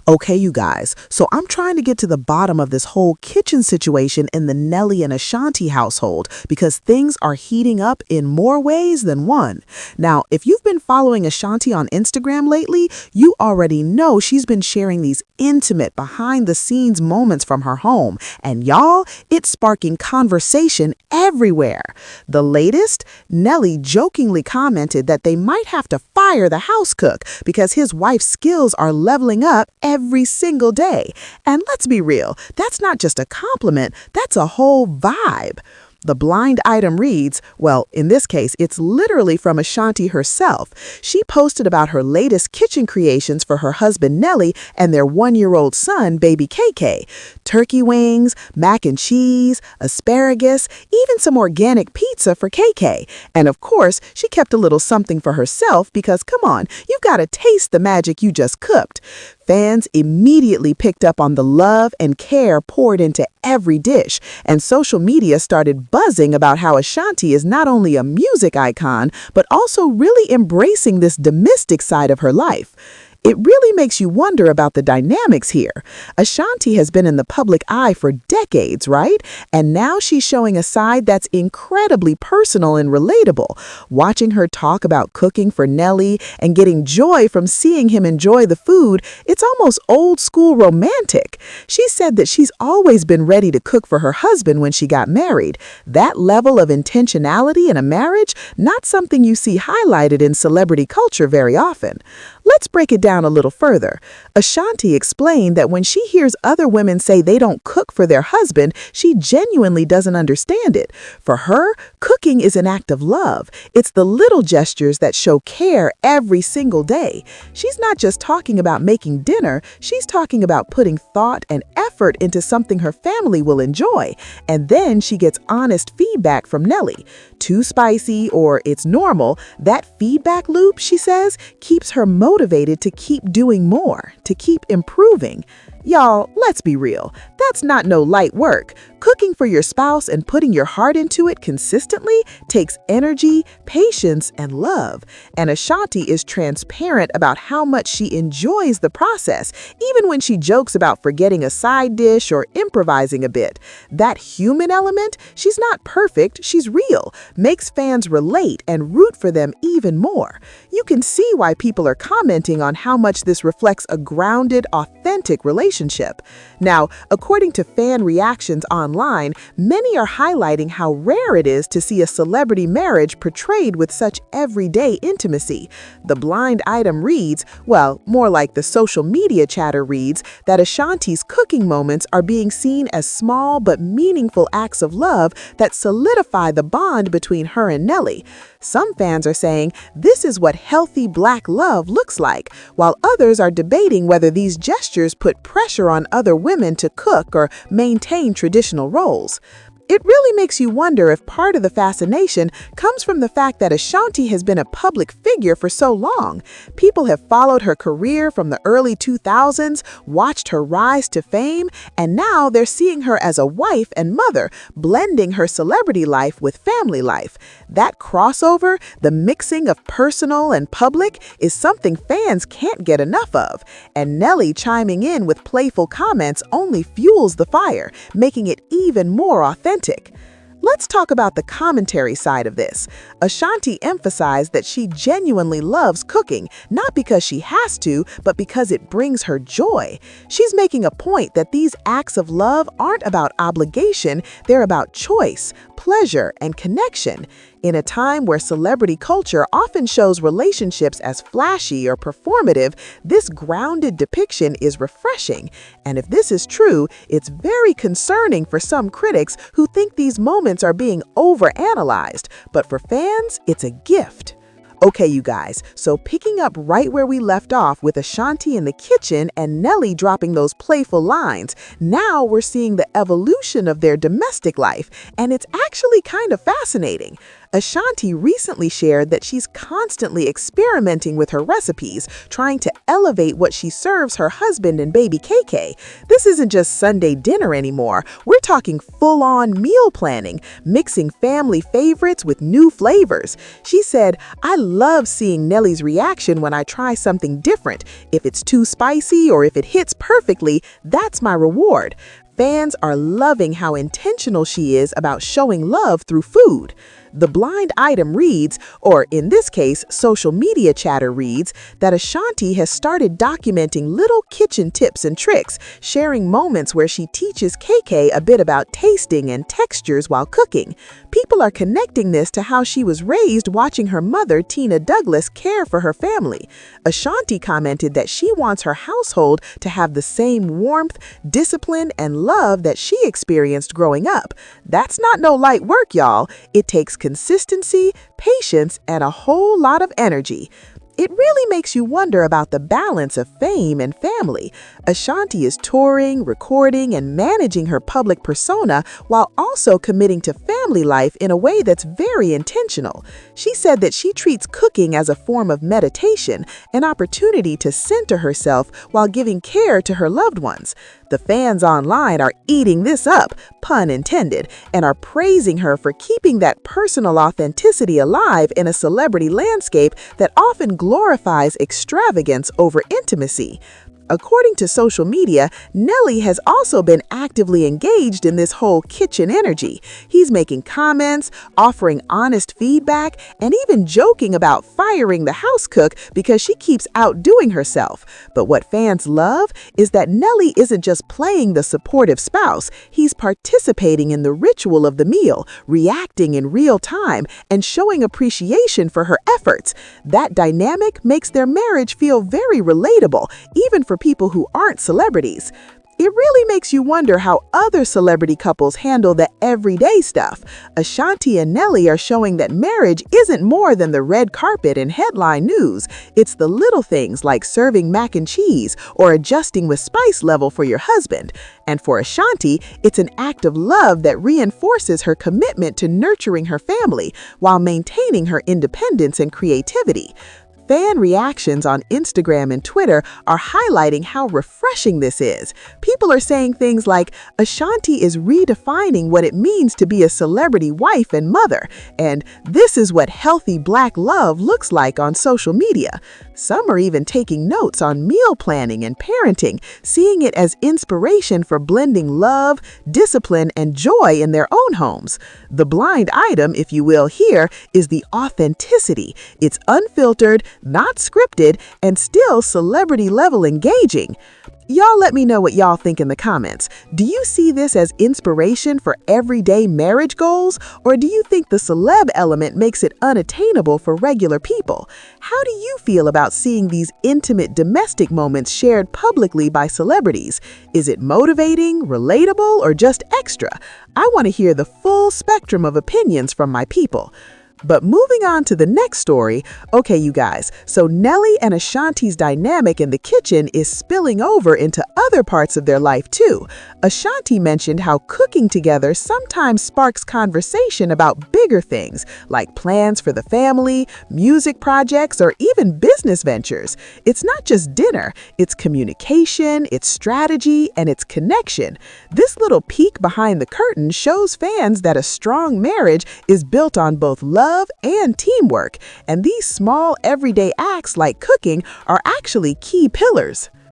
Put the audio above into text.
Okay, you guys, so I'm trying to get to the bottom of this whole kitchen situation in the Nelly and Ashanti household because things are heating up in more ways than one. Now, if you've been following Ashanti on Instagram lately, you already know she's been sharing these intimate, behind-the-scenes moments from her home. And y'all, it's sparking conversation everywhere. The latest, Nelly jokingly commented that they might have to fire the house cook because his wife's skills are leveling up every single day. And let's be real, that's not just a compliment, that's a whole vibe. The blind item reads, well, in this case, it's literally from Ashanti herself. She posted about her latest kitchen creations for her husband Nelly and their one-year-old son, baby KK. Turkey wings, mac and cheese, asparagus, even some organic pizza for KK. And of course, she kept a little something for herself because, come on, you've got to taste the magic you just cooked. Fans immediately picked up on the love and care poured into every dish, and social media started buzzing about how Ashanti is not only a music icon, but also really embracing this domestic side of her life. It really makes you wonder about the dynamics here. Ashanti has been in the public eye for decades, right? And now she's showing a side that's incredibly personal and relatable. Watching her talk about cooking for Nelly and getting joy from seeing him enjoy the food, it's almost old school romantic. She said that she's always been ready to cook for her husband when she got married. That level of intentionality in a marriage, not something you see highlighted in celebrity culture very often. Let's break it down a little further. Ashanti explained that when she hears other women say they don't cook for their husband, she genuinely doesn't understand it. For her, cooking is an act of love. It's the little gestures that show care every single day. She's not just talking about making dinner, she's talking about putting thought and effort into something her family will enjoy. And then she gets honest feedback from Nelly. Too spicy or it's normal, that feedback loop, she says, keeps her motivated to keep doing more, to keep improving. Y'all, let's be real. That's not no light work. Cooking for your spouse and putting your heart into it consistently takes energy, patience, and love. And Ashanti is transparent about how much she enjoys the process, even when she jokes about forgetting a side dish or improvising a bit. That human element, she's not perfect, she's real, makes fans relate and root for them even more. You can see why people are commenting on how much this reflects a grounded, authentic relationship. Now, according to fan reactions online, many are highlighting how rare it is to see a celebrity marriage portrayed with such everyday intimacy. The blind item reads, well, more like the social media chatter reads, that Ashanti's cooking moments are being seen as small but meaningful acts of love that solidify the bond between her and Nelly. Some fans are saying this is what healthy Black love looks like, while others are debating whether these gestures put pressure on other women to cook or maintain traditional roles. It really makes you wonder if part of the fascination comes from the fact that Ashanti has been a public figure for so long. People have followed her career from the early 2000s, watched her rise to fame, and now they're seeing her as a wife and mother, blending her celebrity life with family life. That crossover, the mixing of personal and public, is something fans can't get enough of. And Nelly chiming in with playful comments only fuels the fire, making it even more authentic. Let's talk about the commentary side of this. Ashanti emphasized that she genuinely loves cooking, not because she has to, but because it brings her joy. She's making a point that these acts of love aren't about obligation, they're about choice, pleasure, and connection. In a time where celebrity culture often shows relationships as flashy or performative, this grounded depiction is refreshing. And if this is true, it's very concerning for some critics who think these moments are being overanalyzed. But for fans, it's a gift. Okay, you guys, so picking up right where we left off with Ashanti in the kitchen and Nelly dropping those playful lines, now we're seeing the evolution of their domestic life, and it's actually kind of fascinating. Ashanti recently shared that she's constantly experimenting with her recipes, trying to elevate what she serves her husband and baby KK. This isn't just Sunday dinner anymore. We're talking full-on meal planning, mixing family favorites with new flavors. She said, "I love seeing Nelly's reaction when I try something different. If it's too spicy or if it hits perfectly, that's my reward." Fans are loving how intentional she is about showing love through food. The blind item reads, or in this case, social media chatter reads, that Ashanti has started documenting little kitchen tips and tricks, sharing moments where she teaches KK a bit about tasting and textures while cooking. People are connecting this to how she was raised watching her mother, Tina Douglas, care for her family. Ashanti commented that she wants her household to have the same warmth, discipline, and love that she experienced growing up. That's not no light work, y'all. It takes consistency, patience, and a whole lot of energy. It really makes you wonder about the balance of fame and family. Ashanti is touring, recording, and managing her public persona while also committing to family life in a way that's very intentional. She said that she treats cooking as a form of meditation, an opportunity to center herself while giving care to her loved ones. The fans online are eating this up, pun intended, and are praising her for keeping that personal authenticity alive in a celebrity landscape that often glorifies extravagance over intimacy. According to social media, Nelly has also been actively engaged in this whole kitchen energy. He's making comments, offering honest feedback, and even joking about firing the house cook because she keeps outdoing herself. But what fans love is that Nelly isn't just playing the supportive spouse, he's participating in the ritual of the meal, reacting in real time, and showing appreciation for her efforts. That dynamic makes their marriage feel very relatable, even for people who aren't celebrities. It really makes you wonder how other celebrity couples handle the everyday stuff. Ashanti and Nelly are showing that marriage isn't more than the red carpet and headline news. It's the little things like serving mac and cheese or adjusting with spice level for your husband. And for Ashanti, it's an act of love that reinforces her commitment to nurturing her family while maintaining her independence and creativity. Fan reactions on Instagram and Twitter are highlighting how refreshing this is. People are saying things like, "Ashanti is redefining what it means to be a celebrity wife and mother," and "This is what healthy Black love looks like on social media." Some are even taking notes on meal planning and parenting, seeing it as inspiration for blending love, discipline, and joy in their own homes. The blind item, if you will, here is the authenticity. It's unfiltered, not scripted, and still celebrity level engaging. Y'all let me know what y'all think in the comments. Do you see this as inspiration for everyday marriage goals, or do you think the celeb element makes it unattainable for regular people? How do you feel about seeing these intimate domestic moments shared publicly by celebrities? Is it motivating, relatable, or just extra? I want to hear the full spectrum of opinions from my people. But moving on to the next story, okay, you guys, so Nelly and Ashanti's dynamic in the kitchen is spilling over into other parts of their life too. Ashanti mentioned how cooking together sometimes sparks conversation about bigger things, like plans for the family, music projects, or even business ventures. It's not just dinner, it's communication, it's strategy, and it's connection. This little peek behind the curtain shows fans that a strong marriage is built on both love and teamwork, and these small everyday acts like cooking are actually key pillars.